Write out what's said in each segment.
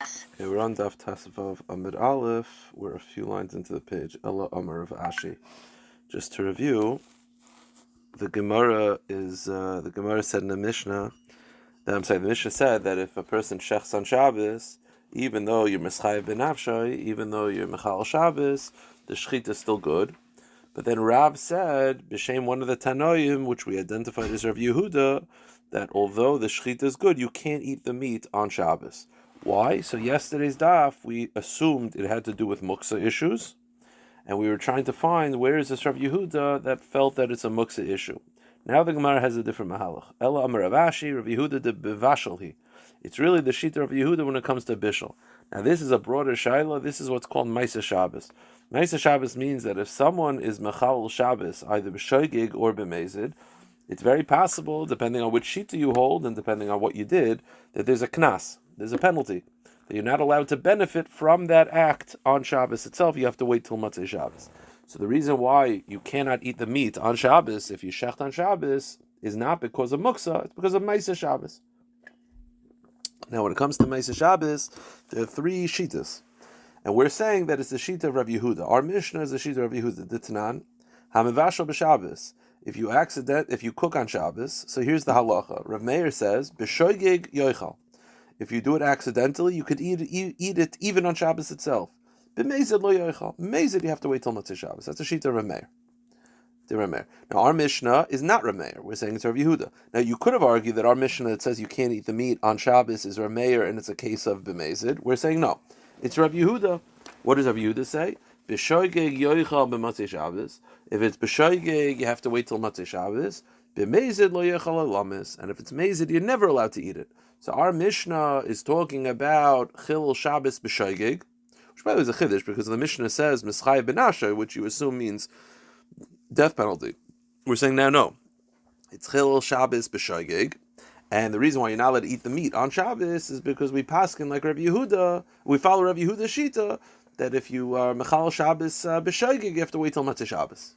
Okay, we're on Daf Tasavav Amid Aleph. We're a few lines into the page. Ella Amar of Ashi. Just to review, the Gemara said in the Mishnah. The Mishnah said that if a person shechs on Shabbos, even though you're Mischayev ben Nafshay, even though you're Mechal Shabbos, the shechita is still good. But then Rav said, b'shem one of the Tanoim, which we identified as Rav Yehuda, that although the shechita is good, you can't eat the meat on Shabbos. Why? So yesterday's daf, we assumed it had to do with muksa issues, and we were trying to find where is this Rav Yehuda that felt that it's a muksa issue. Now the Gemara has a different mahalach. Ella Amar Rav Ashi, Rav Yehuda de bevashalhi. It's really the shita of Yehuda when it comes to bishul. Now this is a broader shaila. This is what's called Maisa Shabbos. Maisa Shabbos means that if someone is mechal Shabbos, either b'shoigig or b'mezid, it's very possible, depending on which shita you hold and depending on what you did, that there's a knas. There's a penalty that you're not allowed to benefit from that act on Shabbos itself. You have to wait till Motzei Shabbos. So the reason why you cannot eat the meat on Shabbos if you shecht on Shabbos is not because of muksa, it's because of Maisa Shabbos. Now when it comes to Maisa Shabbos, there are three shitas. And we're saying that it's the shita of Rav Yehuda. Our Mishnah is the shita of Rav Yehuda. D'tanan, hamevashal b'Shabbos. If you cook on Shabbos, so here's the halacha. Rav Meir says, b'shoigig yoichal. If you do it accidentally, you could eat it even on Shabbos itself. B'mezid lo yoichal. Mezid, you have to wait till Motzei Shabbos. That's a shita of Rav Meir. Now our Mishnah is not Rav Meir. We're saying it's Rav Yehuda. Now you could have argued that our Mishnah that says you can't eat the meat on Shabbos is Rav Meir and it's a case of b'mezid. We're saying no. It's Rav Yehuda. What does Rav Yehuda say? B'shoigeg yoichal b'Motzei Shabbos. If it's b'shoigeg, you have to wait till Motzei Shabbos. B'mezid lo yoichal alamis. And if it's mezid, you're never allowed to eat it. So our Mishnah is talking about Chil Shabbos b'shoigeg, which by the way is a chiddush because the Mishnah says Mischayev ben Nafshay, which you assume means death penalty. We're saying no. It's Chil Shabbos b'shoigeg, and the reason why you're not allowed to eat the meat on Shabbos is because we paskin like Rabbi Yehuda. We follow Rabbi Yehuda's shita that if you are Mechal Shabbos b'shoigeg, you have to wait till Motzei Shabbos.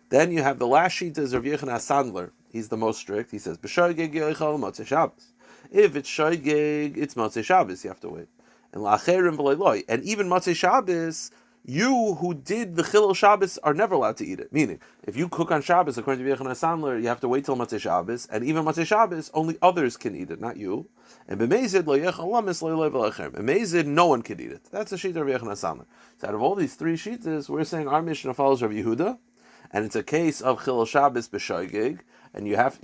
Then you have the last shita is Rav Yochanan Sandler. He's the most strict. He says b'shoigeg yoichal Motzei Shabbos. If it's shoigeg, it's Motzei Shabbos. You have to wait. And la'acherim v'loy. And even Motzei Shabbos, you who did the Chilul Shabbos are never allowed to eat it. Meaning, if you cook on Shabbos, according to Yochanan Sandler, you have to wait till Motzei Shabbos. And even Motzei Shabbos, only others can eat it, not you. And b'mezid lo yechal lamis lo v'la'acherim. B'mezid, no one can eat it. That's the shita of Yochanan Sandler. So out of all these three shitas, we're saying our Mishnah follows Rav Yehuda, and it's a case of Chilul Shabbos b'shoigeg. And you're not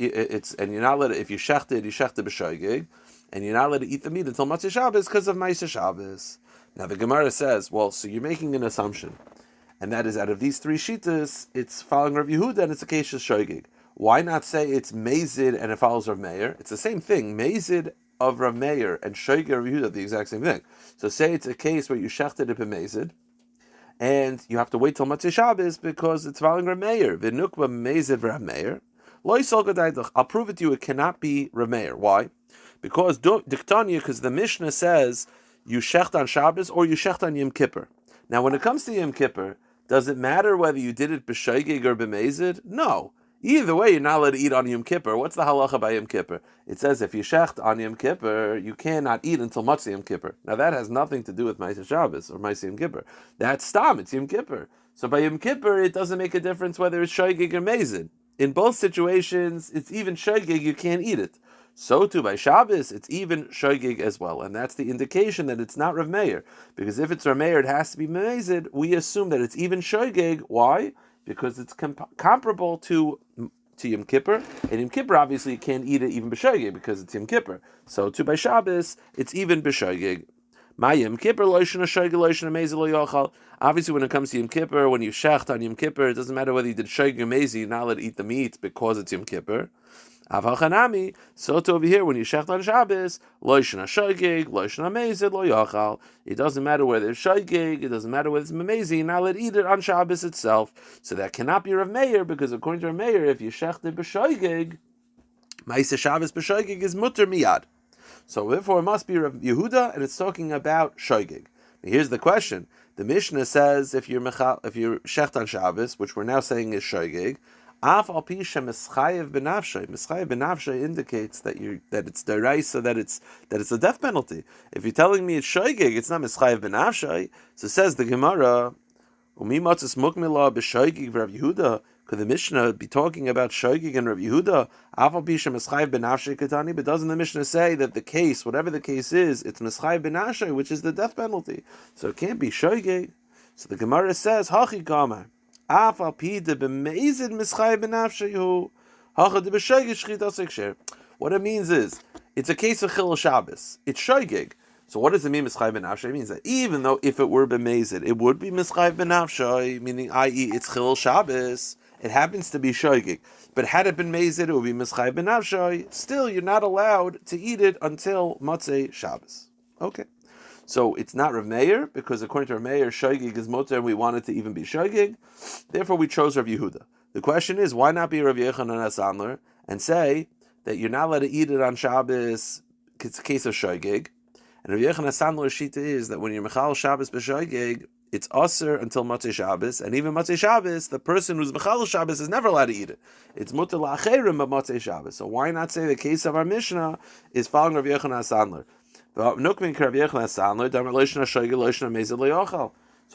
allowed to, if you shecht it b'shoigeg, and you're not allowed to eat the meat until Motzei Shabbos because of Maisa Shabbos. Now the Gemara says, well, so you're making an assumption, and that is out of these three shitas, it's following Rav Yehuda and it's a case of shoigeg. Why not say it's Mezid and it follows Rav Meir? It's the same thing. Mezid of Rav Meir and shoigeg of Rav Yehuda are the exact same thing. So say it's a case where you shechted it b'mezid, and you have to wait till Motzei Shabbos because it's following Rav Meir. V'nukba Mezid Rav Meir. I'll prove it to you. It cannot be Rav Meir. Why? Because because the Mishnah says you shecht on Shabbos or you shecht on Yom Kippur. Now, when it comes to Yom Kippur, does it matter whether you did it b'shoigeg or b'mezid? No. Either way, you're not allowed to eat on Yom Kippur. What's the halacha by Yom Kippur? It says if you shecht on Yom Kippur, you cannot eat until Motzei Yom Kippur. Now, that has nothing to do with Maisa Shabbos or Maisa Yom Kippur. That's stam. It's Yom Kippur. So by Yom Kippur, it doesn't make a difference whether it's shoigeg or mezid. In both situations, it's even shoigeg, you can't eat it. So too by Shabbos, it's even shoigeg as well. And that's the indication that it's not Rav Meir. Because if it's Rav Meir, it has to be mezid. We assume that it's even shoigeg. Why? Because it's comparable to Yom Kippur. And Yom Kippur, obviously, you can't eat it even b'shoigeg because it's Yom Kippur. So too by Shabbos, it's even b'shoigeg. My Yom Kippur, loishana shoigeg, loishana mezid lo yochal. Obviously, when it comes to Yom Kippur, when you shecht on Yom Kippur, it doesn't matter whether you did shoigeg or mezid, you're not allowed to eat the meat because it's Yom Kippur. Avachanami, so to over here, when you shecht on Shabbos, loishana shoigeg, loishana mezid lo yochal. It doesn't matter whether it's shoigeg, it doesn't matter whether it's mezid, you're not allowed to eat it on Shabbos itself. So that cannot be Rav Meir, because according to Rav Meir, if you shecht it b'shoigeg, Maisa Shabbos b'shoigeg is mutter miyad. So therefore, it must be Rav Yehuda, and it's talking about shoigeg. Now, here's the question: the Mishnah says if you're shecht on Shabbos, which we're now saying is shoigeg, Af al pisha mischayev benafshay. Mischayev benafshay indicates that it's deraisa, that it's a death penalty. If you're telling me it's shoygig, it's not mischayev benafshay. So says the Gemara, umi matzis mukmila b'shoygig v'Rav Yehuda. Could the Mishnah be talking about shoygig and Rav Yehuda? Af al pisha mischayev benafshay katani. But doesn't the Mishnah say that the case, whatever the case is, it's mischayev benafshay, which is the death penalty? So it can't be shoygig. So the Gemara says, hachi kamar. What it means is, it's a case of Chil Shabbos. It's shoygig. So what does it mean, Mischai ben Nafshay? It means that even though if it were b'mezid, it would be Mischai ben Nafshay, meaning, i.e., it's Chil Shabbos. It happens to be shoygig. But had it been mezid, it would be Mischai ben Nafshay. Still, you're not allowed to eat it until Motzei Shabbos. Okay. So it's not Rav Meir, because according to Rav Meir, shoygig is moter, and we want it to even be shoygig. Therefore, we chose Rav Yehuda. The question is, why not be Rav Yechanan HaSandler and say that you're not allowed to eat it on Shabbos? It's a case of shoygig. And Rav Yechanan HaSandler's shita is that when you're mechal Shabbos b'shoygig, it's aser until Motzei Shabbos, and even Motzei Shabbos, the person who's mechal Shabbos is never allowed to eat it. It's muter la'acherim of Motzei Shabbos. So why not say the case of our Mishnah is following Rav Yechanan HaSandler? So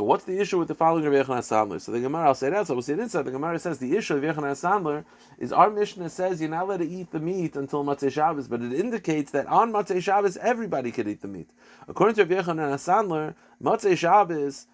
what's the issue with the following of Yechanan HaSandler? So the Gemara, I'll say that, so we'll see it inside. The Gemara says the issue of Yechanan HaSandler is our Mishnah says you're not allowed to eat the meat until Motzei Shabbos, but it indicates that on Motzei Shabbos everybody can eat the meat. According to Yechanan HaSandler, Motzei Shabbos,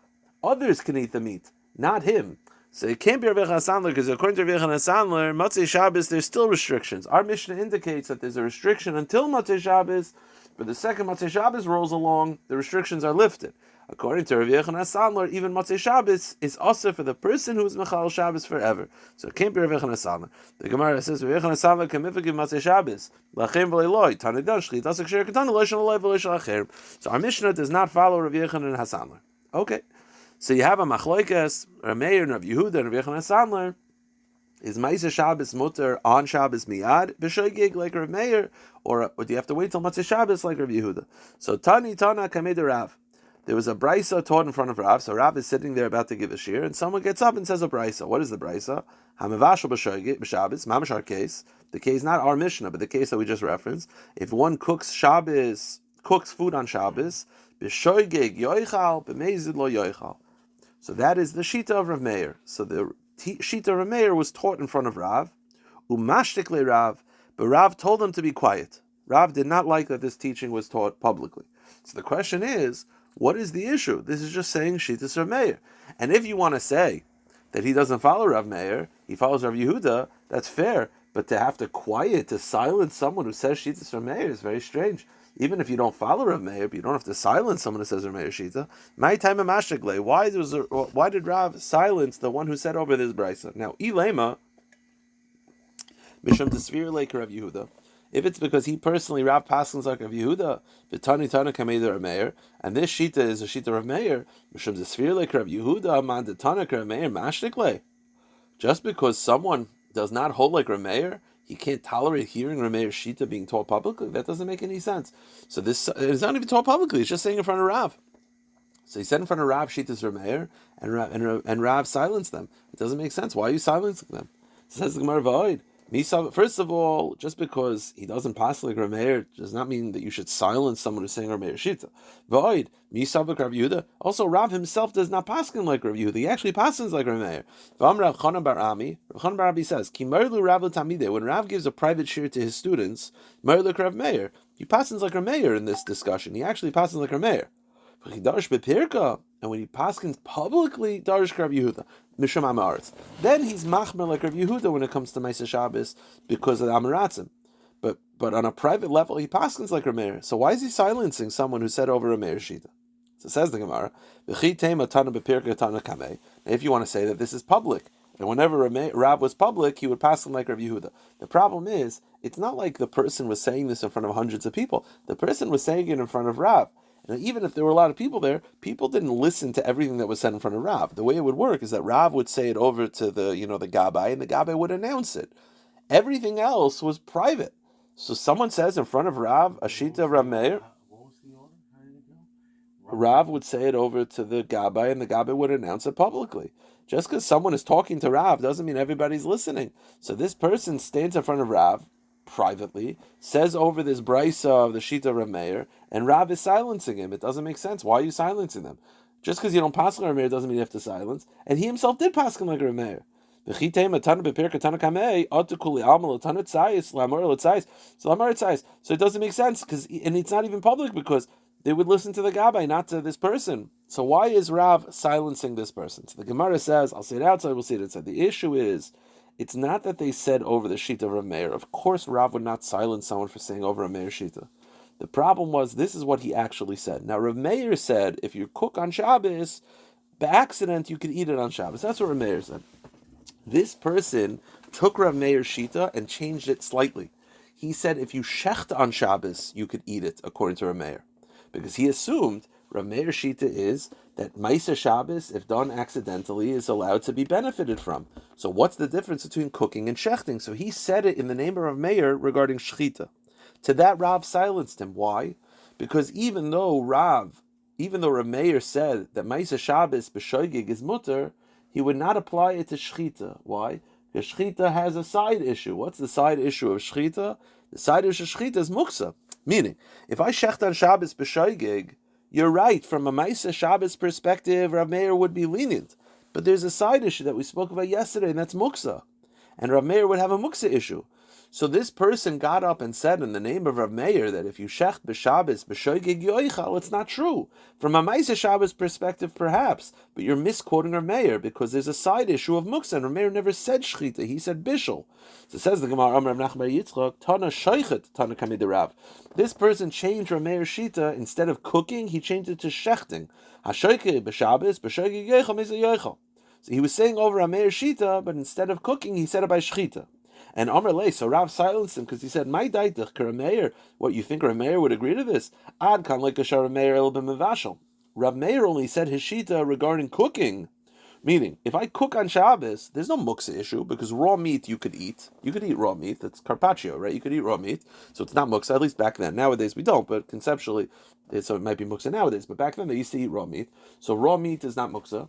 others can eat the meat, not him. So it can't be Rav Yechanan HaSandler, because according to Rav Yechanan HaSandler, Motzei Shabbos, there's still restrictions. Our Mishnah indicates that there's a restriction until Motzei Shabbos, but the second Motzei Shabbos rolls along, the restrictions are lifted. According to Rav Yechanan HaSandler, even Motzei Shabbos is also for the person who is Mechal Shabbos forever. So it can't be Rav Yechanan HaSandler. The Gemara says, Rav Yechanan HaSandler can give Motzei Shabbos. Lachem v'leiloi, Tanadan, Shchit, Asik Sher Katan, Loishan Alei v'Loishan Acher. So our Mishnah does not follow Rav Yechanan HaSandler. Okay. So you have a Machloikas, Rav Meir, and Rav Yehuda, and Rav Yechanan HaSandler. Is Ma'aseh Shabbos muter on Shabbos miyad b'shoygig like Rav Meir, or do you have to wait till Motzei Shabbos like Rav Yehuda? So Tana Kamei Rav. There was a brisa taught in front of Rav. So Rav is sitting there about to give a shir, and someone gets up and says a brisa. What is the brisa? Hamavashal b'shoygig b'Shabbos mamashar case. The case not our Mishnah, but the case that we just referenced. If one cooks food on Shabbos b'shoygig yoichal b'meizid lo yoichal. So that is the shita of Rav Meir. So the Shita Rav Meir was taught in front of Rav, umashtikle Rav, but Rav told him to be quiet. Rav did not like that this teaching was taught publicly. So the question is, what is the issue? This is just saying Shita Rav Meir. And if you want to say that he doesn't follow Rav Meir, he follows Rav Yehuda, that's fair. But to have to silence someone who says Shita Rav Meir is very strange. Even if you don't follow Rav Meir, but you don't have to silence someone who says Rav Meir Shita. My time of Mashigle. Why did Rav silence the one who said over this brisa? Now, Ilema, Misham Desvir like Rav Yehuda. If it's because he personally Rav Paskins like Rav Yehuda, V'tani Tana Kamei Rav Meir, and this Shita is a Shita Rav Meir, Misham Desvir like Rav Yehuda, Man de Tana Rav Meir Mashigle. Just because someone does not hold like Rav Meir, he can't tolerate hearing Rav Meir's Shita being taught publicly. That doesn't make any sense. So this is not even taught publicly. It's just saying in front of Rav. So he said in front of Rav, Shita's Rav Meir, and Rav silenced them. It doesn't make sense. Why are you silencing them? Says the Gemara V'oid. First of all, just because he doesn't pass like Rav Meir does not mean that you should silence someone who's saying Rav Meir's Shita. V'oid. Misavak Rav Yehuda. Also, Rav himself does not paskin like Rav Yehuda. He actually passes like Rav Meir. Rav Chanan bar Ami says, Ki Merlu Rav Tamide. When Rav gives a private shir to his students, Merlu Rav Meir. He passes like Rav Meir in this discussion. He actually passes like Rav Meir. And when he paskins publicly, Darish Rav Yehuda, Mishum Amaretz. Then he's machmer like Rav Yehuda when it comes to Ma'aseh Shabbos because of the Amaratzim. But on a private level, he paskins like Rav Meir. So why is he silencing someone who said over Rav Meir's Shita? So says the Gemara, if you want to say that this is public, and whenever Rav was public, he would paskin like Rav Yehuda. The problem is, it's not like the person was saying this in front of hundreds of people. The person was saying it in front of Rav. And even if there were a lot of people there, people didn't listen to everything that was said in front of Rav. The way it would work is that Rav would say it over to the Gabbai, and the Gabbai would announce it. Everything else was private. So someone says in front of Rav, Ashita Rav Meir. What was the order? How did it go? Rav would say it over to the Gabbai, and the Gabbai would announce it publicly. Just because someone is talking to Rav doesn't mean everybody's listening. So this person stands in front of Rav privately, says over this brisa of the Shita Rav Meir, and Rav is silencing him. It doesn't make sense. Why are you silencing them? Just because you don't pass Rav Meir doesn't mean you have to silence. And he himself did pass him like Rav Meir. So it doesn't make sense, and it's not even public because they would listen to the Gabbai, not to this person. So why is Rav silencing this person? So the Gemara says, I'll say it outside, we'll see it inside. The issue is, it's not that they said over the Shita of Rav Meir. Of course Rav would not silence someone for saying over a Meir Shita. The problem was, this is what he actually said. Now Rav Meir said, if you cook on Shabbos, by accident you can eat it on Shabbos. That's what Rav Meir said. This person took Rav Meir's Shita and changed it slightly. He said if you shecht on Shabbos, you could eat it, according to Rav Meir. Because he assumed Rav Meir's Shita is that Maisa Shabbos, if done accidentally, is allowed to be benefited from. So what's the difference between cooking and shechting? So he said it in the name of Rav Meir regarding Shechita. To that, Rav silenced him. Why? Because even though Rav Meir said that Maisa Shabbos b'shoigig is mutter, he would not apply it to Shechita. Why? Because Shechita has a side issue. What's the side issue of Shechita? The side issue of Shechita is muksa. Meaning, if I shecht on Shabbos b'shoigig, you're right, from a Maisa Shabbos perspective, Rav Meir would be lenient. But there's a side issue that we spoke about yesterday, and that's muksa. And Rav Meir would have a muksa issue. So this person got up and said in the name of Rav Meir that if you shecht b'Shabbos b'shoigig yoichal, it's not true. From a Maisa Shabbos perspective, perhaps, but you're misquoting Rav Meir because there's a side issue of muksa, and Rav Meir never said shchita, he said bishul. So it says the Gemara, Amar Rav Nachman Yitzchak, Tana shoichet, Tana kamid Rav. This person changed Rav Meir's shita, instead of cooking, he changed it to shechting. Ha-shoichet b'Shabbos b'shoigig yoichal misa yoichal. So he was saying over Rav Meir's shita, but instead of cooking, he said it by shchita. And Amar Lei, so Rav silenced him because he said, "My daitach Rav Meir." What, you think Rav Meir would agree to this? Ad kan like a Rav Meir el b'mevashel. Rav Meir only said his shita regarding cooking, meaning if I cook on Shabbos, there's no muksa issue because raw meat you could eat. You could eat raw meat. That's carpaccio, right? You could eat raw meat, so it's not muksa. At least back then. Nowadays we don't, but conceptually, so it might be muksa nowadays. But back then they used to eat raw meat, so raw meat is not muksa.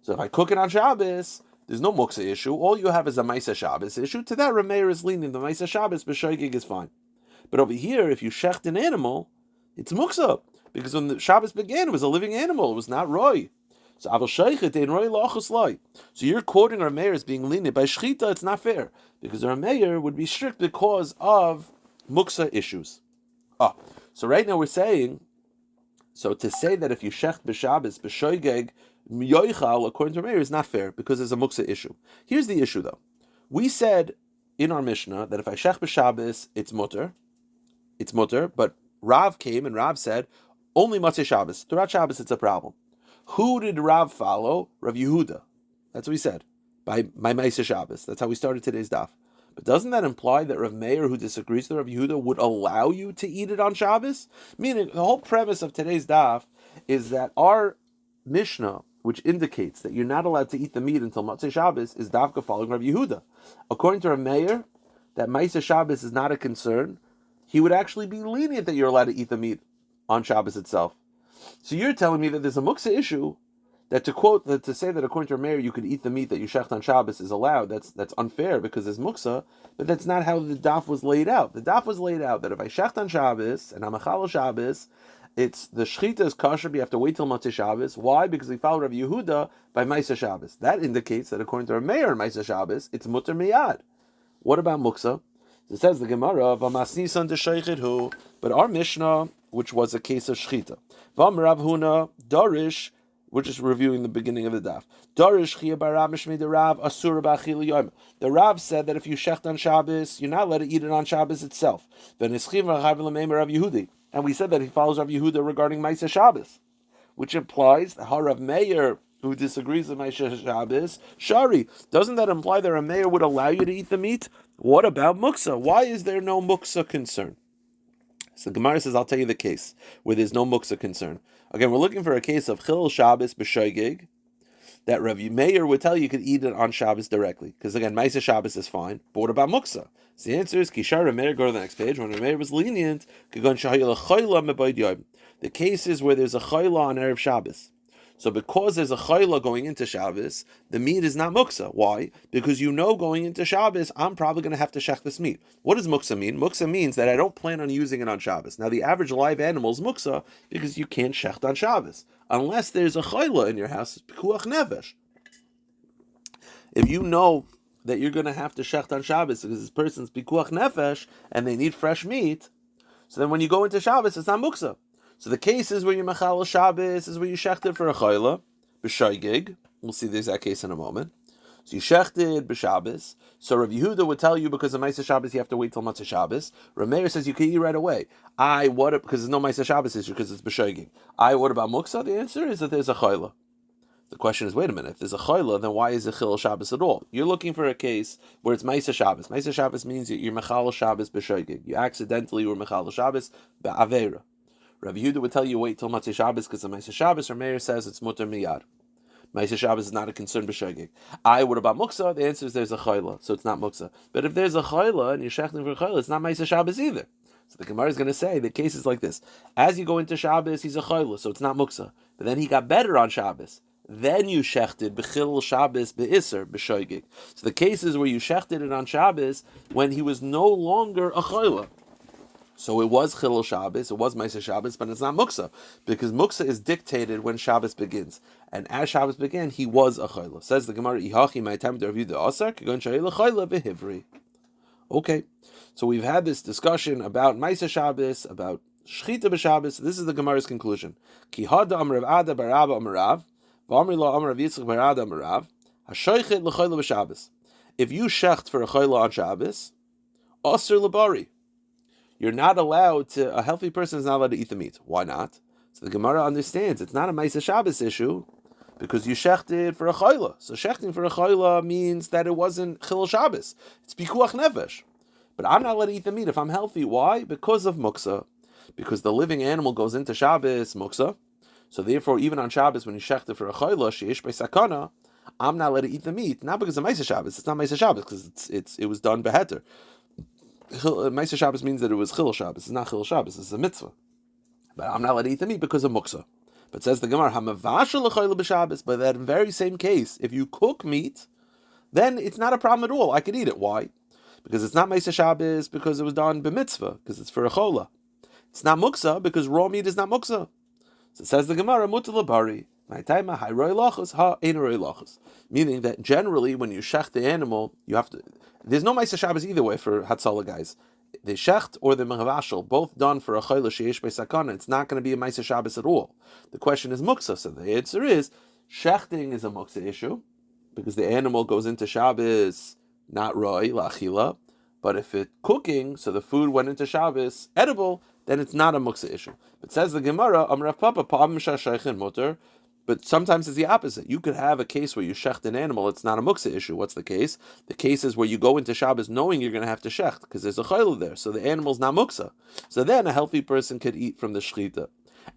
So if I cook it on Shabbos, there's no muksa issue. All you have is a Maisa Shabbos issue. To that, Rav Meir is lenient. The Maisa Shabbos b'shoigig is fine. But over here, if you shecht an animal, it's muksa. Because when the Shabbos began, it was a living animal. It was not roy. So aval sheichet ein roy la'achos loy. So you're quoting Rav Meir as being lenient. By shchita, it's not fair. Because Rav Meir would be strict because of muksa issues. So right now we're saying, so to say that if you shecht b'Shabbos b'shoigig, yoichal, according to Meir, is not fair because there's a muksa issue. Here's the issue though. We said in our Mishnah that if I shech b'Shabbos, it's mutter, but Rav came and Rav said, only Matzei Shabbos. Throughout Shabbos, it's a problem. Who did Rav follow? Rav Yehuda. That's what we said. By Maaseh Shabbos. That's how we started today's daf. But doesn't that imply that Rav Meir, who disagrees with Rav Yehuda, would allow you to eat it on Shabbos? Meaning, the whole premise of today's daf is that our Mishnah, which indicates that you're not allowed to eat the meat until Matzei Shabbos, is Davka following Rav Yehuda. According to Rav Meir, that Maaseh Shabbos is not a concern. He would actually be lenient that you're allowed to eat the meat on Shabbos itself. So you're telling me that there's a muksa issue, that to say that according to Rav Meir you could eat the meat that you shecht on Shabbos is allowed. That's unfair because there's muksa, but that's not how the daf was laid out. The daf was laid out that if I shecht on Shabbos and I'm a chal Shabbos, it's the shechita is kosher, but you have to wait till Matzei Shabbos. Why? Because we followed Rav Yehuda by Maaseh Shabbos. That indicates that according to Rav Meir and Maaseh Shabbos, it's mutter miyad. What about muksa? It says the Gemara, "V'masnisan desheichet." But our Mishnah, which was a case of shechita, Vam Rav Huna Darish, we're just reviewing the beginning of the daf. Darish chia barav mishmei de Rav asura b'achil yom. The Rav said that if you shecht on Shabbos, you're not allowed to eat it on Shabbos itself. V'nischim v'chav l'meim Rav Yehudi. And we said that he follows Rav Yehuda regarding Maaseh Shabbos, which implies that Rav Meir, who disagrees with Maaseh Shabbos, Shari, doesn't that imply that Rav Meir would allow you to eat the meat? What about muksa? Why is there no muksa concern? So the Gemara says, I'll tell you the case where there's no muksa concern. Again, we're looking for a case of Chil Shabbos b'shoigig, that Rav Meir would tell you could eat it on Shabbos directly. Because again, Maaseh Shabbos is fine. But what about muksa? So the answer is, Kishar Rav Meir, go to the next page. When Rav Meir was lenient, The cases where there's a chayla on Erev Shabbos. So because there's a chayla going into Shabbos, the meat is not muksa. Why? Because going into Shabbos, I'm probably going to have to shech this meat. What does muksa mean? Muksa means that I don't plan on using it on Shabbos. Now the average live animal is muksa because you can't shecht on Shabbos. Unless there's a chayla in your house, it's pikuach nefesh. If you know that you're going to have to shecht on Shabbos because this person's pikuach nefesh and they need fresh meat, so then when you go into Shabbos, it's not muksa. So the cases where you mechal Shabbos is where you shechted for a chayla, b'shaygig. We'll see the exact case in a moment. So you shechted b'Shabbos. So Rav Yehuda would tell you because of Maaseh Shabbos you have to wait till Matzah Shabbos. Rav Meir says you can eat right away. Because there's no Maaseh Shabbos issue because it's b'shaygig. What about muksa? The answer is that there's a chayla. The question is, wait a minute, if there's a chayla, then why is it chil Shabbos at all? You're looking for a case where it's Maaseh Shabbos. Maaseh Shabbos means you're mechal Shabbos b'shaygig. You accidentally were mechal Shabbos ba'avera. Rabbi Yehuda would tell you wait till Matzah Shabbos because of Maaseh Shabbos. Or Meir says it's mutar miyad. Maaseh Shabbos is not a concern b'shegig. What about muksa? The answer is there's a chayla, so it's not muksa. But if there's a chayla and you're shechting for a chayla, it's not Maaseh Shabbos either. So the Gemara is going to say the case is like this: as you go into Shabbos, he's a chayla, so it's not muksa. But then he got better on Shabbos. Then you shechted b'chil Shabbos b'isser b'shegig. So the cases where you shechted it on Shabbos when he was no longer a chayla. So it was Chilul Shabbos, it was Maaseh Shabbos, but it's not Muksa, because Muksa is dictated when Shabbos begins. And as Shabbos began, he was a Chayla. Says the Gemara, Ihachi my time to review the Asar, Kagon Shayla Chayla Behivri. Okay, so we've had this discussion about Maaseh Shabbos, about Shchita b'Shabbos. This is the Gemara's conclusion. Ki hada amrav Ada baraba amrav, v'amri lo amrav Yitzchak barada amrav, hashoichet l'chayla b'Shabbos. If you shecht for a Chayla on Shabbos, Asar l'bari. You're not allowed to, a healthy person is not allowed to eat the meat. Why not? So the Gemara understands it's not a Maaseh Shabbos issue because you shechted for a chayla. So shechting for a chayla means that it wasn't Chilul Shabbos. It's pikuach nefesh. But I'm not allowed to eat the meat if I'm healthy. Why? Because of muksa. Because the living animal goes into Shabbos, muksa. So therefore, even on Shabbos, when you shechted for a chayla, sheish by sakana, I'm not allowed to eat the meat. Not because of Maaseh Shabbos. It's not Maaseh Shabbos because it was done beheter. Maaseh Shabbos means that it was Chilul Shabbos. It's not Chilul Shabbos. It's a mitzvah. But I'm not allowed to eat the meat because of muksa. But says the Gemara, Hamavashal l'chayla b'Shabbos. But that very same case, if you cook meat, then it's not a problem at all. I could eat it. Why? Because it's not Maaseh Shabbos because it was done b'mitzvah because it's for a chola. It's not muksa because raw meat is not muksa. So it says the Gemara, mutar l'bari. Meaning that generally when you shech the animal, you have to. There's no Maaseh Shabbos either way for Hatzalah guys. The shecht or the mechavashal, both done for a chayla sheish beisakana. It's not going to be a Maaseh Shabbos at all. The question is muksa. So the answer is shechting is a muksa issue because the animal goes into Shabbos not roi la'achila. But if it's cooking, so the food went into Shabbos edible, then it's not a muksa issue. But says the Gemara, Amrav Papa pa'am shashaychen mutar. But sometimes it's the opposite. You could have a case where you shecht an animal, it's not a muksa issue. What's the case? The case is where you go into Shabbos knowing you're going to have to shecht, because there's a chayla there, so the animal's not muksa. So then a healthy person could eat from the shchita.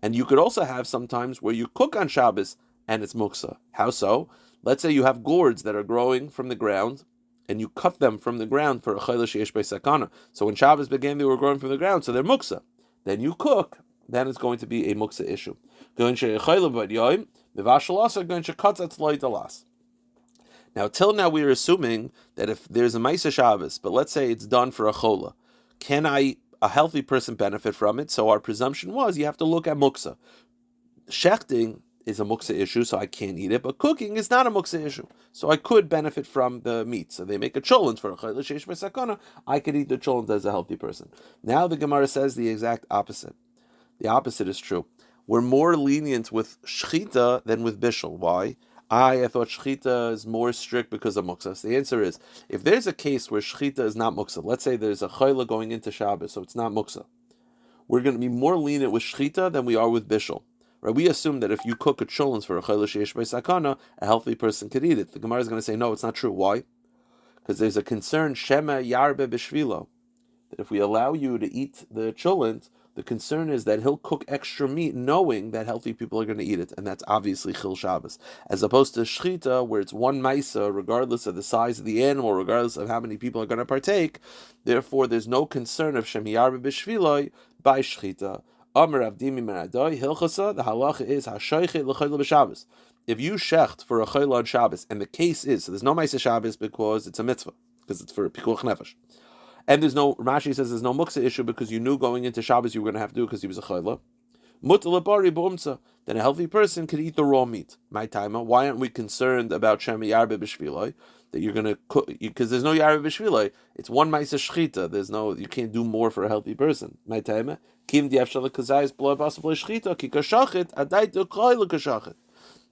And you could also have sometimes where you cook on Shabbos and it's muksa. How so? Let's say you have gourds that are growing from the ground, and you cut them from the ground for a chayla sheish beisakana. So when Shabbos began, they were growing from the ground, so they're muksa. Then you cook, then it's going to be a muksa issue. Now, till now we are assuming that if there's a Maaseh Shabbos, but let's say it's done for a chola, can a healthy person benefit from it? So our presumption was you have to look at muksa. Shechting is a muksa issue, so I can't eat it, but cooking is not a muksa issue, so I could benefit from the meat. So they make a chullin for a chayla sheish b'sakana, I could eat the chullin as a healthy person. Now the Gemara says the exact opposite. The opposite is true. We're more lenient with shchita than with bishul. Why? I thought shchita is more strict because of muksa. So the answer is, if there's a case where shchita is not muksa, let's say there's a chayla going into Shabbos, so it's not muksa, we're going to be more lenient with shchita than we are with bishul. Right? We assume that if you cook a chullin for a chayla sheish b'sakana, a healthy person could eat it. The Gemara is going to say, no, it's not true. Why? Because there's a concern, shema yarbe b'shvilo, that if we allow you to eat the chullin, the concern is that he'll cook extra meat knowing that healthy people are going to eat it, and that's obviously Chil Shabbos. As opposed to Shchita, where it's one Maisa, regardless of the size of the animal, regardless of how many people are going to partake, therefore there's no concern of Shem Yarbe B'Shviloi by Shchita. Amar Avdimi Meradoi Hilchasa. The halacha is hashoichet l'chayla b'Shabbos. If you shecht for a chayla on Shabbos, and the case is so, there's no ma'aseh Shabbos because it's a mitzvah, because it's for pikuach nefesh, and there's no Rashi says there's no muksa issue because you knew going into Shabbos you were going to have to do it because he was a chayla. Then a healthy person could eat the raw meat. My timer. Why aren't we concerned about Shem Yarbe B'Shviloi? That you're going to cook, because there's no Yarbe B'Shviloi. It's one Ma'aseh Shchita. You can't do more for a healthy person. My timer. Kim Diafshala Kazayis Blood Possible Shchita, Kikashachit, Adaitu Koil Kashachit.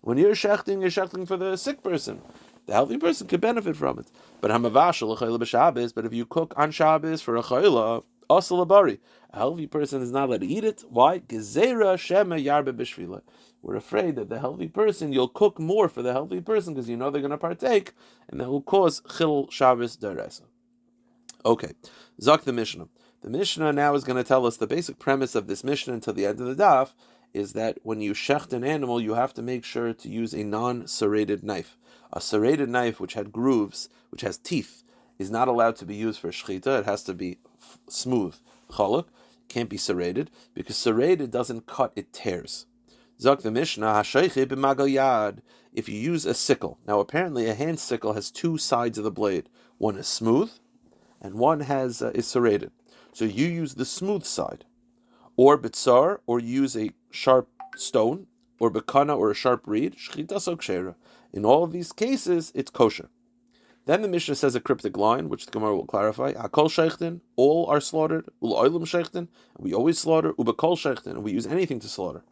When you're shechting for the sick person. The healthy person could benefit from it. But Hamavashal Chayla B'Shabbos, but if you cook on Shabbos for a Chayla, Asal Abari, a healthy person is not allowed to eat it. Why? Gezerah Shema Yarbe B'Shvila. We're afraid that the healthy person, you'll cook more for the healthy person because you know they're going to partake, and that will cause Chil Shabbos Daresa. Okay, Zak the Mishnah. The Mishnah now is going to tell us the basic premise of this Mishnah until the end of the daf, is that when you shecht an animal, you have to make sure to use a non-serrated knife. A serrated knife which had grooves, which has teeth, is not allowed to be used for shechita. It has to be smooth. Chaluk can't be serrated, because serrated doesn't cut, it tears. Zak the Mishnah, hashayche b'magal yad. If you use a sickle, now apparently a hand sickle has two sides of the blade. One is smooth, and one is serrated. So you use the smooth side, or bitzar, or use a sharp stone, or bekana, or a sharp reed. Shchita so kshera. In all of these cases, it's kosher. Then the Mishnah says a cryptic line, which the Gemara will clarify. Hakol sheichtin, all are slaughtered. U'lo'olim sheichtin, we always slaughter. U'bekol sheichtin, and we use anything to slaughter.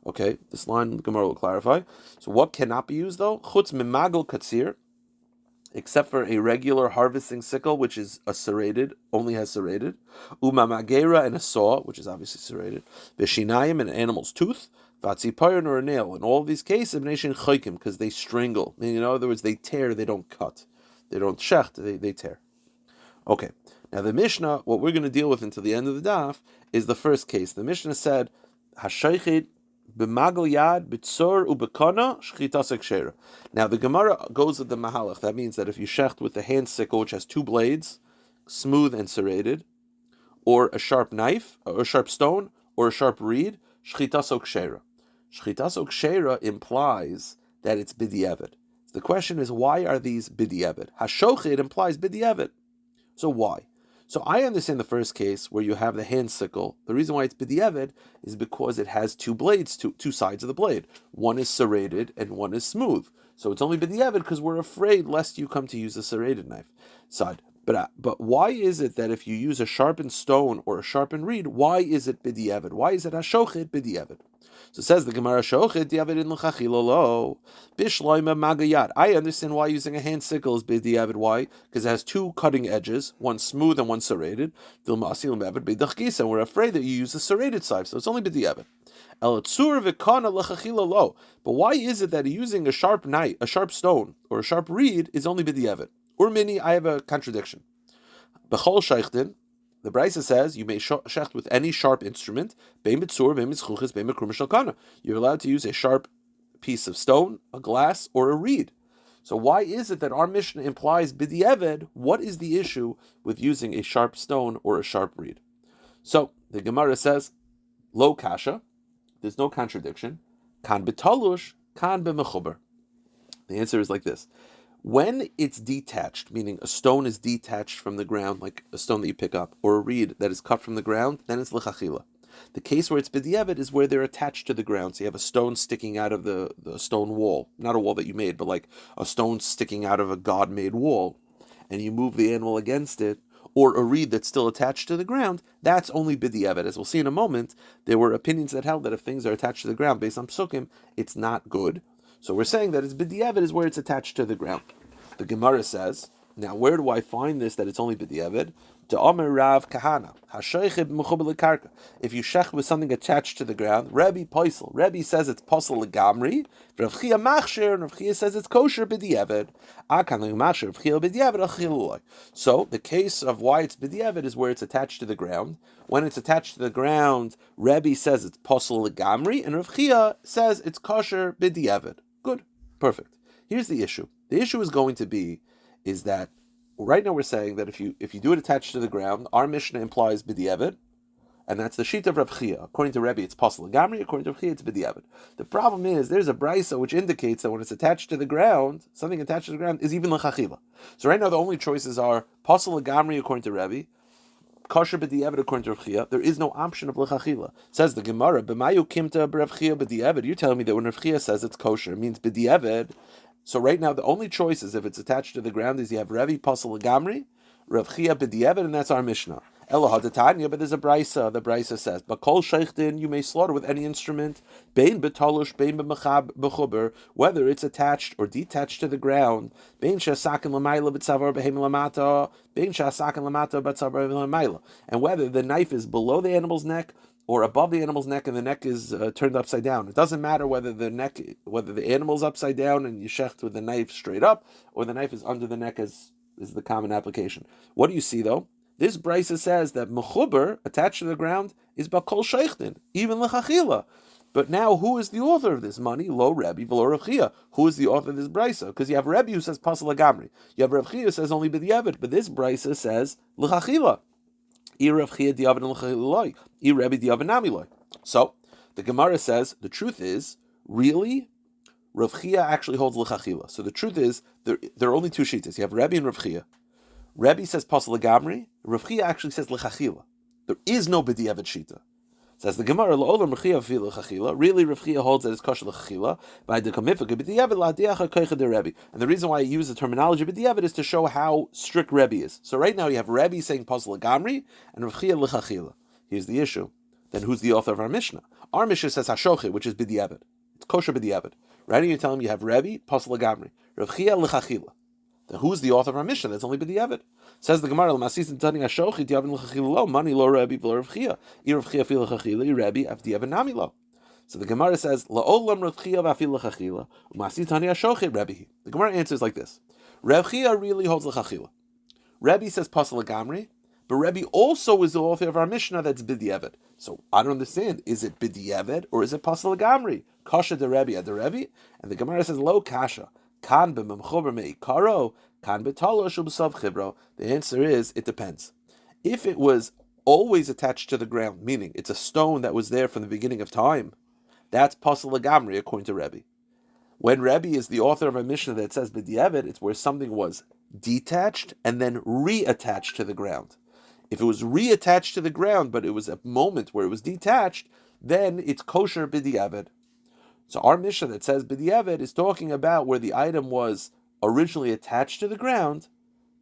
Okay, this line the Gemara will clarify. So what cannot be used though? Chutz mimagel katsir, except for a regular harvesting sickle, which is a serrated, only has serrated. Umamagera, and a saw, which is obviously serrated. Veshinayim, and an animal's tooth. Vatzipayon, or a nail. In all of these cases, because they strangle. In other words, they tear, they don't cut. They don't shecht, they tear. Okay, now the Mishnah, what we're going to deal with until the end of the daf, is the first case. The Mishnah said, Hashaychid b'magal yad b'tzor u'bekana shchitas ekshera. Now the Gemara goes with the mahalach. That means that if you shecht with the hand sickle, which has two blades, smooth and serrated, or a sharp knife, or a sharp stone, or a sharp reed, shchitas ekshera. Shchitas ekshera implies that it's b'diavad. The question is, why are these b'diavad? Hashochid implies b'diavad. So why? So I understand the first case where you have the hand sickle. The reason why it's b'diavad is because it has two blades, two sides of the blade. One is serrated and one is smooth. So it's only b'diavad because we're afraid lest you come to use a serrated knife side. But why is it that if you use a sharpened stone or a sharpened reed, why is it b'diavad? Why is it hashochid b'diavad? So it says the Gemara, Shochid diavad in l'chachilolo bishloima magayad. I understand why using a hand sickle is b'diavad. Why? Because it has two cutting edges, one smooth and one serrated. And we're afraid that you use the serrated side, so it's only b'diavad. But why is it that using a sharp knife, a sharp stone, or a sharp reed is only b'diavad? Urmini, I have a contradiction. B'chol sheichtin, the Brisa says you may shecht with any sharp instrument. You're allowed to use a sharp piece of stone, a glass, or a reed. So why is it that our Mishnah implies b'diavad? What is the issue with using a sharp stone or a sharp reed? So the Gemara says, lo kasha, there's no contradiction. Kan b'talush, kan b'mechuber. The answer is like this. When it's detached, meaning a stone is detached from the ground, like a stone that you pick up, or a reed that is cut from the ground, then it's l'chachila. The case where it's b'diavad is where they're attached to the ground. So you have a stone sticking out of the stone wall, not a wall that you made, but like a stone sticking out of a God-made wall, and you move the animal against it, or a reed that's still attached to the ground, that's only b'diavad. As we'll see in a moment, there were opinions that held that if things are attached to the ground based on psukim, it's not good. So we're saying that it's b'diavad is where it's attached to the ground. The Gemara says, now where do I find this that it's only b'diavad? De'omer Rav Kahana, hashaychib mechubel lekarka. If you shech with something attached to the ground, Rabbi Poisel. Rabbi says it's posel legamri. Rav Chia machshir, and Rav Chia says it's kosher b'diavad. Akan machshir, Rav Chia b'diavad achilulai. So the case of why it's b'diavad is where it's attached to the ground. When it's attached to the ground, Rabbi says it's posel legamri, and Rav Chia says it's kosher b'diavad. Good, perfect. Here's the issue. The issue is going to be is that right now we're saying that if you do it attached to the ground, our Mishnah implies b'diavad, And that's the sheet of Rav Chia. According to Rabbi, it's Pasal Gamri. According to Rav Chia, it's B'diavad. The problem is, there's a brisa which indicates that when it's attached to the ground, something attached to the ground is even l'chachila. So right now, the only choices are Pasal Gamri according to Rabbi, Kosher B'diavad according to Rav Chia. There is no option of l'chachila. Says the Gemara, B'mayu kimta Rav Chia B'diavad. You're telling me that when Rav Chia says it's kosher, it means B'diavad. So right now, the only choice is if it's attached to the ground is you have Rabbi Pasal Gamri, Rav Chia B'diavad, and that's our Mishnah. Elo hadatanya, but there's a brisa. The brisa says, "Bakol sheichtin, you may slaughter with any instrument, bein betalush, bein b'chuber, whether it's attached or detached to the ground, bein shesakin l'mayla b'tzavar b'heim lamata, bein shesakin lamata b'tzavar l'mayla, and whether the knife is below the animal's neck or above the animal's neck, and the neck is turned upside down. It doesn't matter whether the animal's upside down and you shecht with the knife straight up, or the knife is under the neck, as is the common application. What do you see though? This brisa says that mechuber, attached to the ground, is bakol sheichtin, even lechachila. But now, who is the author of this money? Lo Rabbi, v'lo Rav Chia. Who is the author of this brisa? Because you have Rabbi who says pasal agamri. You have Rav Chia who says only b'diavad. But this brisa says lechachila. I Rav Chia diavad lechachiloi. I Rabbi diavad namiloi. So, the Gemara says, the truth is, really, Rav Chia actually holds lechachila. So the truth is, there are only two shitas. You have Rabbi and Rav Chia. Rabbi says pasal agamri. Rav Chia actually says lechachila. There is no b'diavad shita. Says the Gemara, la'olam Rav Chia fi lechachila. Really, Rav Chia holds that it's kosher lechachila. By the kamifika b'diavad la'adiacha koicha de Rabbi. And the reason why I use the terminology b'diavad is to show how strict Rabbi is. So right now you have Rabbi saying pasal agamri and Rav Chia lechachila. Here's the issue. Then who's the author of our Mishnah? Our Mishnah says hashochi, which is b'diavad. It's kosher b'diavad. Right now you're telling me you have Rabbi pasal agamri, Rav Chia lechachila. Then who's the author of our Mishnah? That's only b'diavad. Says the Gemara, "L'masis tani hashochi diavad lechachila lo mani lo Rabbi v'lo Rav Chia. I Rav Chia fi lechachila, Rabbi af diavad nami lo." So the Gemara says, "La'olam Rav Chia v'afi lechachila, u'masis tani hashochi Rabbi." The Gemara answers like this: Rav Chia really holds lechachila. Rabbi says pasal agamri, but Rabbi also is the author of our Mishnah that's b'diavad. So I don't understand: is it b'diavad or is it pasal agamri? Kasha de Rabbi ad Rabbi, and the Gemara says lo kasha. Kan b'memchober me'ikaro, kan b'talosh u'b'sav chibro. The answer is, it depends. If it was always attached to the ground, meaning it's a stone that was there from the beginning of time, that's pasal agamri according to Rabbi. When Rabbi is the author of a Mishnah that says b'diavad, it's where something was detached and then reattached to the ground. If it was reattached to the ground, but it was a moment where it was detached, then it's kosher b'diavad. So our Mishnah that says b'diavad is talking about where the item was originally attached to the ground.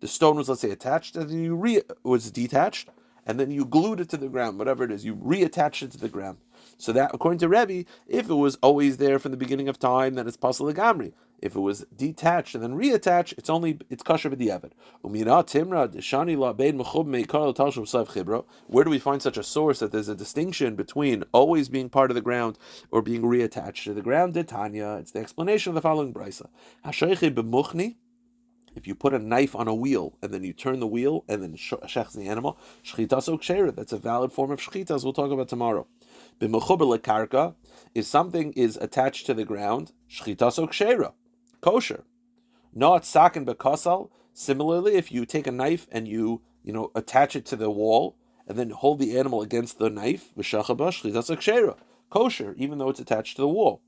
The stone was, let's say, attached, and then was detached, and then you glued it to the ground, whatever it is, you reattached it to the ground. So that, according to Rabbi, if it was always there from the beginning of time, then it's pasal agamri. If it was detached and then reattached, it's kosher b'diavad. Where do we find such a source that there's a distinction between always being part of the ground or being reattached to the ground? Tanya, it's the explanation of the following brisa. If you put a knife on a wheel and then you turn the wheel and then shechs the animal, shchitaso kshera, that's a valid form of shchita, as we'll talk about tomorrow. B'mechuber lekarka, if something is attached to the ground, shchitaso kshera, kosher. Not sakin bekasal. Similarly, if you take a knife and you attach it to the wall and then hold the animal against the knife, v'shachaba shchitaso kshera, kosher, even though it's attached to the wall.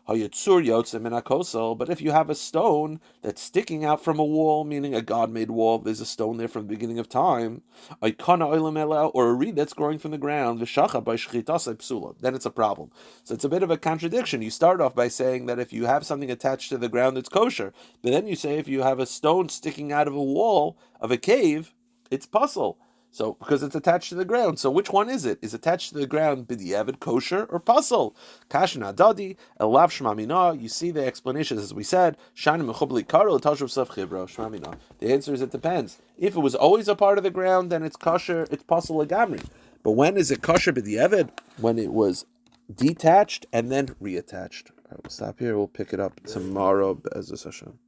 But if you have a stone that's sticking out from a wall, meaning a God-made wall, there's a stone there from the beginning of time, or a reed that's growing from the ground, then it's a problem. So it's a bit of a contradiction. You start off by saying that if you have something attached to the ground, it's kosher. But then you say if you have a stone sticking out of a wall of a cave, it's puzzle. So, because it's attached to the ground. So, which one is it? Is attached to the ground b'diavad, kosher, or puzzle? Kashna dadi, elav shmamina. You see the explanations, as we said. Shani mechubli karo, tashuv saf chibro, shmamina. The answer is it depends. If it was always a part of the ground, then it's kosher, it's puzzle agamri. But when is it kosher b'diavad? When it was detached and then reattached. All right, we'll stop here. We'll pick it up tomorrow. Be'ezus Hashem.